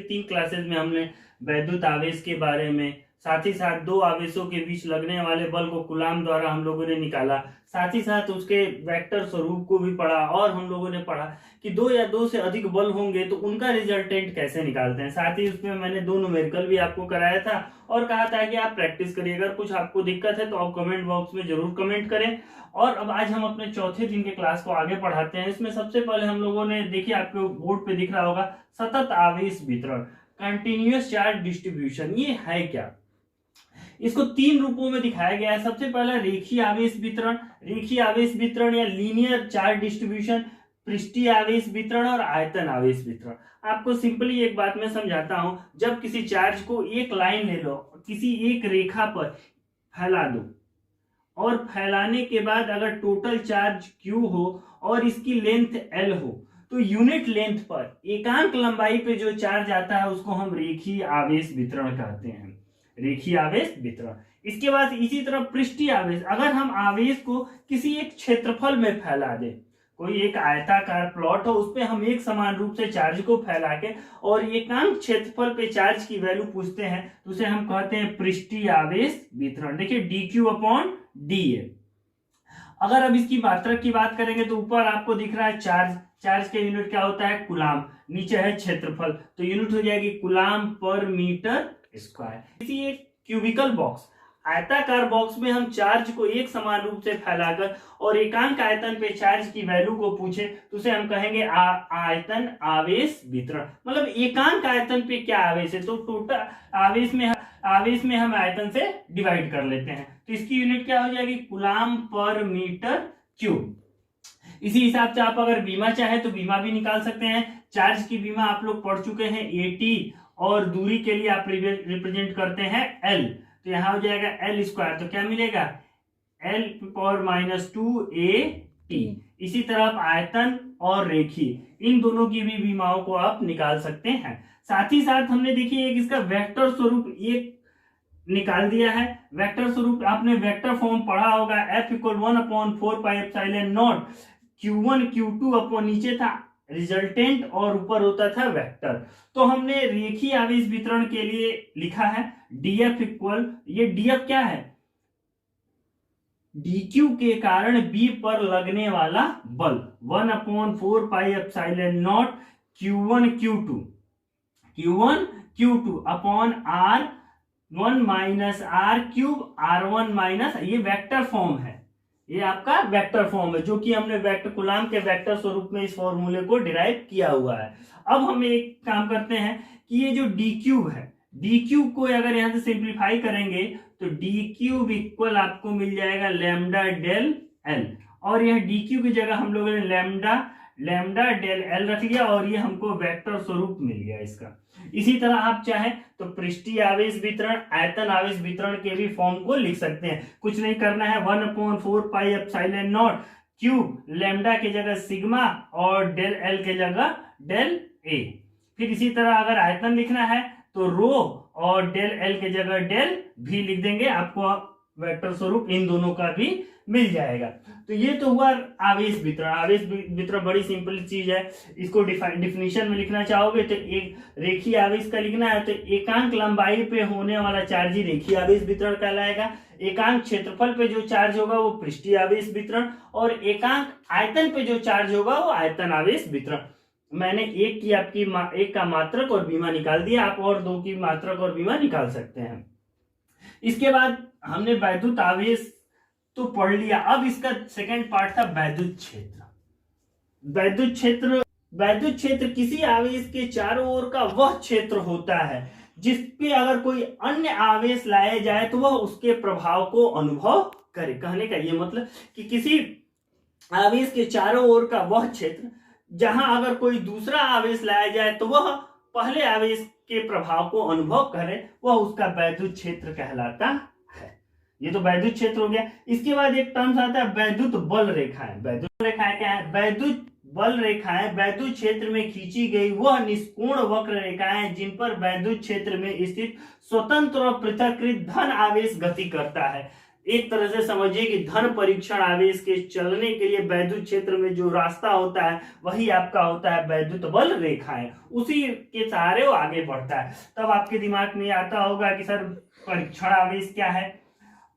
3 classes में हमने वैद्युत आवेश के बारे में, साथ ही साथ दो आवेशों के बीच लगने वाले बल को कूलाम द्वारा हम लोगों ने निकाला, साथ ही साथ उसके वेक्टर स्वरूप को भी पढ़ा, और हम लोगों ने पढ़ा कि दो या दो से अधिक बल होंगे तो उनका रिजल्टेंट कैसे निकालते हैं। साथ ही उसमें मैंने 2 न्यूमेरिकल भी आपको कराया था और कहा था कि आप प्रैक्टिस करिए। अगर कुछ आपको दिक्कत है तो आप कमेंट बॉक्स में जरूर कमेंट करें। और अब आज हम अपने चौथे दिन के क्लास को आगे बढ़ाते हैं। इसमें सबसे पहले हम लोगों ने, देखिए आपके बोर्ड पे दिख रहा होगा, सतत आवेश वितरण, कंटिन्यूअस चार्ज डिस्ट्रीब्यूशन। ये है क्या? इसको 3 रूपों में दिखाया गया है। सबसे पहला रेखीय आवेश वितरण, या लीनियर चार्ज डिस्ट्रीब्यूशन, पृष्ठीय आवेश वितरण और आयतन आवेश वितरण। आपको सिंपली एक बात मैं समझाता हूं। जब किसी चार्ज को एक लाइन ले लो, किसी एक रेखा पर फैला दो, और फैलाने के बाद अगर टोटल चार्ज Q हो और इसकी लेंथ L हो, तो यूनिट लेंथ पर एकांक लंबाई पे जो चार्ज आता है उसको हम रेखीय आवेश वितरण कहते हैं, रेखीय आवेश वितरण। इसके बाद इसी तरह पृष्ठीय आवेश, अगर हम आवेश को किसी एक क्षेत्रफल में फैला दें, कोई एक आयताकार प्लॉट हो, उस पे हम एक समान रूप से चार्ज को फैला के और एकांक क्षेत्रफल पे चार्ज की वैल्यू पूछते हैं, तो उसे हम कहते हैं पृष्ठीय आवेश वितरण। देखिए dQ/dA। अगर अब इसकी मात्रक की बात करेंगे तो ऊपर आपको दिख रहा है चार्ज के यूनिट क्या होता है? कूलाम। नीचे है क्षेत्रफल, तो यूनिट हो जाएगी कूलाम पर मीटर स्क्वायर। इसी एक क्यूबिकल बॉक्स, आयताकार बॉक्स में हम चार्ज को एक समान रूप से फैलाकर और एकांक आयतन पे चार्ज की वैल्यू को पूछे तो उसे हम कहेंगे आयतन आवेश वितरण। मतलब एकांक आयतन पे क्या आवेश है, तो टोटल आवेश में हम आयतन से डिवाइड कर लेते हैं, तो इसकी यूनिट क्या हो जाएगी? कूलाम पर मीटर क्यूब। इसी हिसाब से आप अगर बीमा चाहे तो बीमा भी निकाल सकते हैं। चार्ज की बीमा आप लोग पढ़ चुके हैं, AT, और दूरी के लिए आप रिप्रेजेंट करते हैं L, तो यहां हो जाएगा L स्क्वायर। तो क्या मिलेगा? L power -2AT। इसी तरह आप आयतन और रेखीय, इन दोनों की भी बीमाओं को आप निकाल सकते हैं। साथ ही साथ हमने देखिए एक इसका वेक्टर स्वरूप एक निकाल दिया है। वेक्टर स्वरूप आपने वेक्टर फॉर्म पढ़ा होगा, F=1/4πε0 Q1 Q2 अपॉन नीचे था रिजल्टेंट और ऊपर होता था वेक्टर। तो हमने रेखीय आवेश वितरण के लिए लिखा है DF इक्वल, ये DF क्या है? DQ के कारण B पर लगने वाला बल 1/4πε0 Q1 Q2 upon R1 - R³ R1 - ये वेक्टर फॉर्म है, ये आपका वेक्टर फॉर्म है जो कि हमने वेक्टर कूलाम के वेक्टर स्वरूप में इस फॉर्मूले को डिराइव किया हुआ है। अब हम एक काम करते हैं कि ये जो DQ है, DQ को अगर यहां से सिंप्लीफाई करेंगे तो DQ इक्वल आपको मिल जाएगा लैम्डा डेल L, और यह DQ की जगह हम लोगों ने लैम्डा डेल L रख लिया और ये हमको वेक्टर स्वरूप मिल गया इसका। इसी तरह आप चाहे तो पृष्ठीय आवेश वितरण, आयतन आवेश वितरण के भी फॉर्म को लिख सकते हैं। कुछ नहीं करना है, 1/4πε0 क्यूब, लैम्डा की जगह सिग्मा और डेल L की जगह डेल A। फिर इसी तरह अगर आयतन लिखना है तो रो और डेल L की जगह डेल V लिख देंगे, आपको वेक्टर स्वरूप इन दोनों का भी मिल जाएगा। तो ये तो हुआ आवेश वितरण। आवेश वितरण बड़ी सिंपल चीज है। इसको डिफिनीशन में लिखना चाहोगे तो एक रेखीय आवेश का लिखना है तो एकांक लंबाई पे होने वाला चार्ज ही रेखीय आवेश वितरण कहलाएगा। एकांक क्षेत्रफल पे जो चार्ज होगा वो पृष्ठीय आवेश वितरण, और एकांक आयतन पे जो चार्ज होगा वो आयतन आवेश वितरण। मैंने एक का मात्रक और बीमा निकाल दिया, आप और 2 की मात्रक और बीमा निकाल सकते हैं। इसके बाद हमने वैद्युत आवेश तो पढ़ लिया। अब इसका सेकंड पार्ट था वैद्युत क्षेत्र। वैद्युत क्षेत्र किसी आवेश के चारों ओर का वह क्षेत्र होता है जिसपे अगर कोई अन्य आवेश लाया जाए तो वह उसके प्रभाव को अनुभव करे। कहने का ये मतलब कि किसी आवेश के चारों ओर का वह क्षेत्र जहां अगर कोई दूसरा आवेश लाया जाए तो वह पहले आवेश के प्रभाव को अनुभव करे, वह उसका वैद्युत क्षेत्र कहलाता है। ये तो वैद्युत क्षेत्र हो गया। इसके बाद एक टर्म्स आता है वैद्युत बल रेखाएं। वैद्युत रेखाएं क्या है? वैद्युत बल रेखाएं वैद्युत क्षेत्र में खींची गई वह निष्कोण वक्र रेखाएं जिन पर वैद्युत क्षेत्र में स्थित स्वतंत्र और पृथक्कृत धन आवेश गति करता है। एक तरह से समझिए कि धन परीक्षण आवेश के चलने के लिए वैद्युत क्षेत्र में जो रास्ता होता है वही आपका होता है वैद्युत बल रेखाएं, उसी के सहारे वो आगे बढ़ता है। तब आपके दिमाग में आता होगा कि सर परीक्षण आवेश क्या है।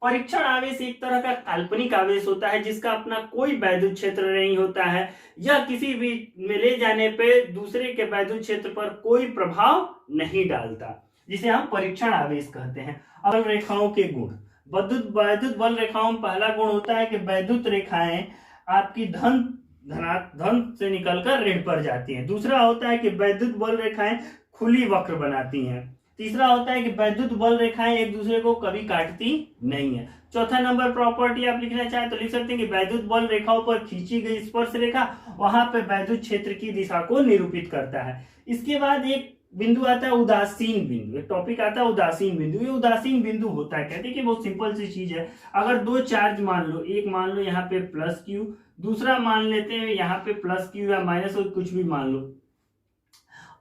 परीक्षण आवेश एक तरह का काल्पनिक आवेश होता है जिसका अपना कोई वैद्युत क्षेत्र नहीं होता है, यह किसी भी में ले जाने पे दूसरे के वैद्युत क्षेत्र पर कोई प्रभाव नहीं डालता, जिसे हम परीक्षण आवेश कहते हैं। बल रेखाओं के गुण, वैद्युत बल रेखाओं में पहला गुण होता है कि वैद्युत रेखाएं आपकी धन से निकलकर ऋण पर जाती हैं। दूसरा होता है कि वैद्युत बल रेखाएं खुली वक्र बनाती हैं। तीसरा होता है कि वैद्युत बल रेखाएं एक दूसरे को कभी काटती नहीं है। चौथा नंबर प्रॉपर्टी आप लिखना चाहें तो लिख सकते हैं कि वैद्युत बल रेखाओं पर खींची गई स्पर्श रेखा वहां पे वैद्युत क्षेत्र की दिशा को निरूपित करता है। इसके बाद एक बिंदु आता है उदासीन बिंदु, एक टॉपिक आता है उदासीन बिंदु। ये उदासीन बिंदु होता है, कहते हैं कि बहुत सिंपल सी चीज है। अगर दो चार्ज मान लो, एक मान लो यहाँ पे प्लस क्यू, दूसरा मान लेते हैं यहाँ पे प्लस क्यू या माइनस कुछ भी मान लो।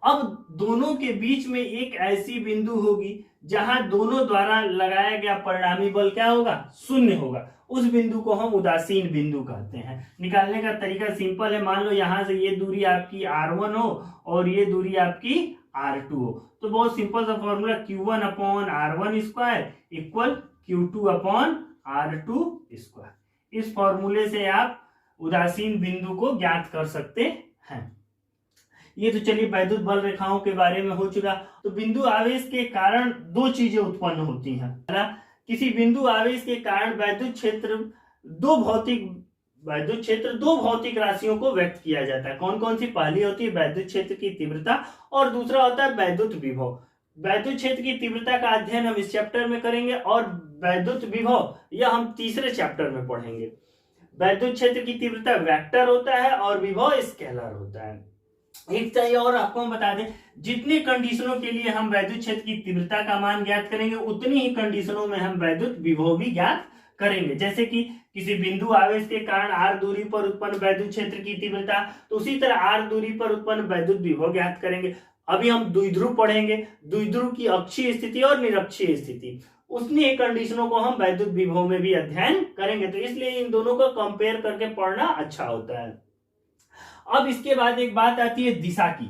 अब दोनों के बीच में एक ऐसी बिंदु होगी जहां दोनों द्वारा लगाया गया परिणामी बल क्या होगा, शून्य होगा। उस बिंदु को हम उदासीन बिंदु कहते हैं। निकालने का तरीका सिंपल है। मान लो यहां से ये दूरी आपकी r1 हो और ये दूरी आपकी r2 हो, तो बहुत सिंपल सा formula q1 upon r1 square equal q2 upon r2 square. इस फॉर्मूले से आप उदासीन बिंदु को ज्ञात कर सकते हैं। ये तो चलिए वैद्युत बल रेखाओं के बारे में हो चुका। तो बिंदु आवेश के कारण दो चीजें उत्पन्न होती हैं। किसी बिंदु आवेश के कारण वैद्युत क्षेत्र दो भौतिक राशियों को व्यक्त किया जाता है। कौन कौन सी? पहली होती है वैद्युत क्षेत्र की तीव्रता और दूसरा होता है वैद्युत विभव। वैद्युत क्षेत्र की तीव्रता का अध्ययन हम इस चैप्टर में करेंगे और वैद्युत विभव यह हम तीसरे चैप्टर में पढ़ेंगे। वैद्युत क्षेत्र की तीव्रता वेक्टर होता है और विभव स्केलर होता है। एक चाहिए और आपको हम बता दें, जितनी कंडीशनों के लिए हम वैद्युत क्षेत्र की तीव्रता का मान ज्ञात करेंगे उतनी ही कंडीशनों में हम वैद्युत विभव भी ज्ञात करेंगे। जैसे कि किसी बिंदु आवेश के कारण r दूरी पर उत्पन्न वैद्युत क्षेत्र की तीव्रता, तो उसी तरह r दूरी पर उत्पन्न वैद्युत विभव ज्ञात करेंगे। अभी हम द्विध्रुव पढ़ेंगे, द्विध्रुव की अक्षीय स्थिति और निरक्षीय स्थिति, उतनी ही कंडीशनों को हम वैद्युत विभव में भी अध्ययन करेंगे। तो इसलिए इन दोनों को कंपेयर करके पढ़ना अच्छा होता है। अब इसके बाद एक बात आती है दिशा की,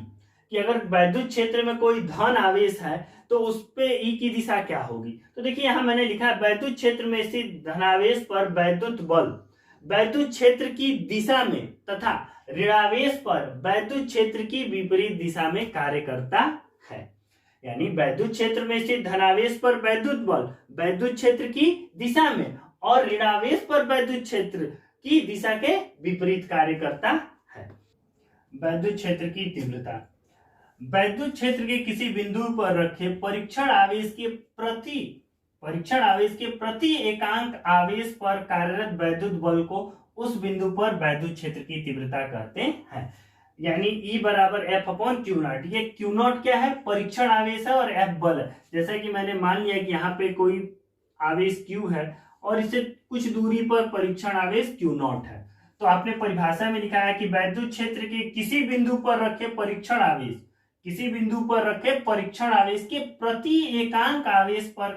कि अगर वैद्युत क्षेत्र में कोई धन आवेश है तो उस पे ई की दिशा क्या होगी। तो देखिए यहां मैंने लिखा है वैद्युत क्षेत्र में स्थित धनावेश पर वैद्युत बल वैद्युत क्षेत्र की दिशा में तथा ऋणावेश पर वैद्युत क्षेत्र की विपरीत दिशा में कार्य करता है। यानी वैद्युत क्षेत्र में स्थित धनावेश पर वैद्युत बल वैद्युत क्षेत्र की दिशा में और ऋणावेश पर वैद्युत क्षेत्र की दिशा के विपरीत कार्य करता है। वैद्युत क्षेत्र की तीव्रता, वैद्युत क्षेत्र के किसी बिंदु पर रखे परीक्षण आवेश के प्रति एकांक आवेश पर कार्यरत वैद्युत बल को उस बिंदु पर वैद्युत क्षेत्र की तीव्रता कहते हैं। यानी E बराबर F अपॉन क्यू नॉट। ये क्यू नॉट क्या है? परीक्षण आवेश है और F बल है। जैसा कि मैंने मान लिया कि यहाँ पे कोई आवेश Q है और इससे कुछ दूरी पर परीक्षण आवेश क्यू नॉट है, तो आपने परिभाषा में लिखा है कि वैद्युत क्षेत्र के किसी बिंदु पर रखे परीक्षण आवेश के प्रति एकांक आवेश पर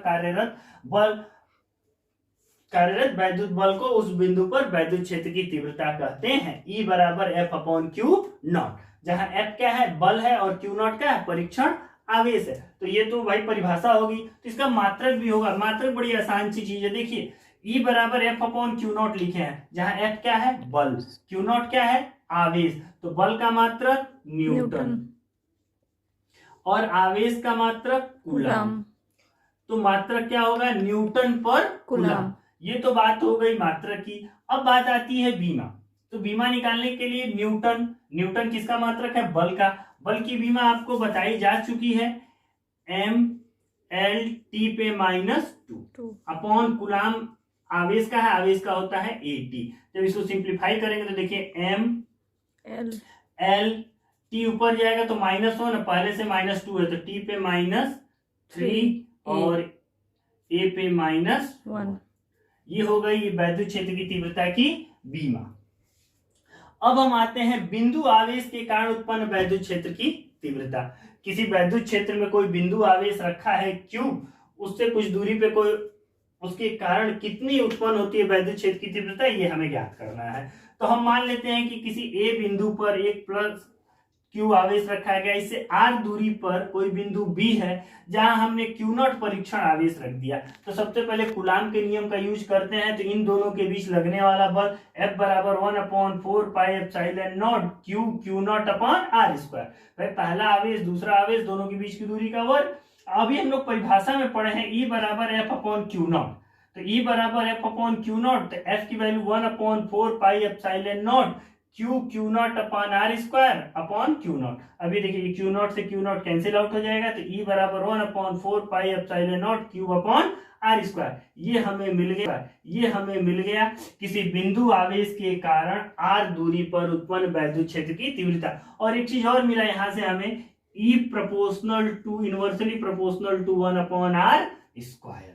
कार्यरत वैद्युत बल को उस बिंदु पर वैद्युत क्षेत्र की तीव्रता कहते हैं। E बराबर F अपॉन क्यू नॉट, जहां F क्या है? बल है और क्यू नॉट क्या है? परीक्षण आवेश है। तो ये तो भाई परिभाषा होगी, तो इसका मात्रक भी होगा। मात्रक बड़ी आसान सी चीज है। देखिए E बराबर F अपॉन क्यू नॉट लिखे हैं, जहां F क्या है? बल, क्यू नॉट क्या है? आवेश। तो बल का मात्रक न्यूटन और आवेश का मात्रक कूलम। तो मात्रक क्या होगा? न्यूटन पर कूलम। ये तो बात हो गई मात्रक की। अब बात आती है बीमा। तो बीमा निकालने के लिए न्यूटन किसका मात्रक है? बल का। बल की बीमा आपको बताई जा चुकी है, mL/t पे -2 अपॉन कूलम आवेश का है, आवेश का होता है AT। जब इसको सिंप्लीफाई करेंगे तो देखिए mL/t ऊपर जाएगा तो -1, पहले से -2 है तो t पे -3 और a पे -1। ये हो गई वैद्युत क्षेत्र की तीव्रता की बीमा। अब हम आते हैं बिंदु आवेश के कारण उत्पन्न वैद्युत क्षेत्र की तीव्रता। किसी वैद्युत क्षेत्र में कोई बिंदु आवेश रखा है Q, उससे कुछ दूरी पे कोई उसके कारण कितनी उत्पन्न होती है वैद्युत क्षेत्र की तीव्रता, ये हमें ज्ञात करना है। तो हम मान लेते हैं कि किसी ए बिंदु पर एक प्लस क्यू आवेश रखा गया, इससे आर दूरी पर कोई बिंदु बी है जहां हमने क्यू नॉट परीक्षण आवेश रख दिया। तो सबसे पहले कूलाम के नियम का यूज करते हैं। तो इन दोनों के बीच लगने वाला बल F बराबर 1/4 pi epsilon nought q nought upon r square. भाई पहला आवेश दूसरा आवेश दोनों के बीच की दूरी का वर्ग। अभी हम लोग परिभाषा में पढ़े हैं E बराबर F अपॉन क्यू नॉट। तो E बराबर F अपॉन क्यू नॉट, तो F की value 1/4 pi epsilon nought q nought upon r square upon q nought. अभी देखिए क्यू नॉट से क्यू नॉट कैंसिल आउट हो जाएगा, तो E बराबर 1/4 pi epsilon nought cube upon r square. ये हमें मिल गया किसी बिंदु आवेश के कारण आर दूरी पर उत्पन्न वैद्युत क्षेत्र की तीव्रता। और एक चीज और मिला यहां से हमें, E inversely proportional to 1/r square.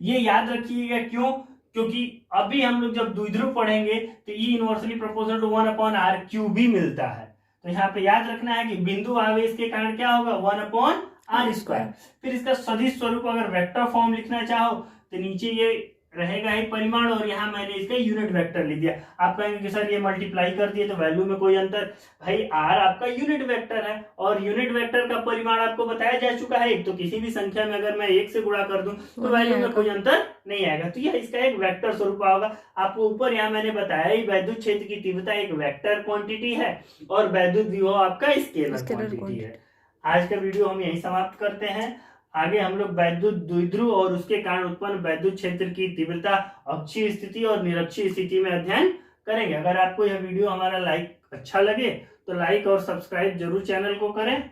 ये याद रखिएगा, क्यों? क्योंकि अभी हम लोग जब द्विध्रुव पढ़ेंगे तो E inversely proportional to 1/r cube भी मिलता है। तो यहाँ पे याद रखना है कि बिंदु आवेश के कारण क्या होगा, 1/r स्क्वायर। फिर इसका सदिश स्वरूप अगर वेक्टर फॉर्म लिखना चाहो तो नीचे ये रहेगा ही परिमाण, और यहाँ मैंने इसका यूनिट वेक्टर लिख दिया। आप कहेंगे कि सर ये मल्टीप्लाई कर दिए तो वैल्यू में कोई अंतर। भाई आर आपका यूनिट वेक्टर है और यूनिट वेक्टर का परिमाण आपको बताया जा चुका है। एक तो किसी भी संख्या में अगर मैं 1 से गुणा कर दूं तो वैल्यू में कोई अंतर नहीं आएगा। तो यह इसका एक वेक्टर स्वरूप होगा। आपको ऊपर यहाँ मैंने बताया ही वैद्युत क्षेत्र की तीव्रता एक वेक्टर क्वांटिटी है और वैद्युत विभव आपका स्केलर क्वांटिटी है। आज का वीडियो हम यही समाप्त करते हैं। आगे हम लोग वैद्युत द्विध्रुव और उसके कारण उत्पन्न वैद्युत क्षेत्र की तीव्रता अक्षीय स्थिति और निरक्षीय स्थिति में अध्ययन करेंगे। अगर आपको यह वीडियो हमारा अच्छा लगे तो लाइक और सब्सक्राइब जरूर चैनल को करें।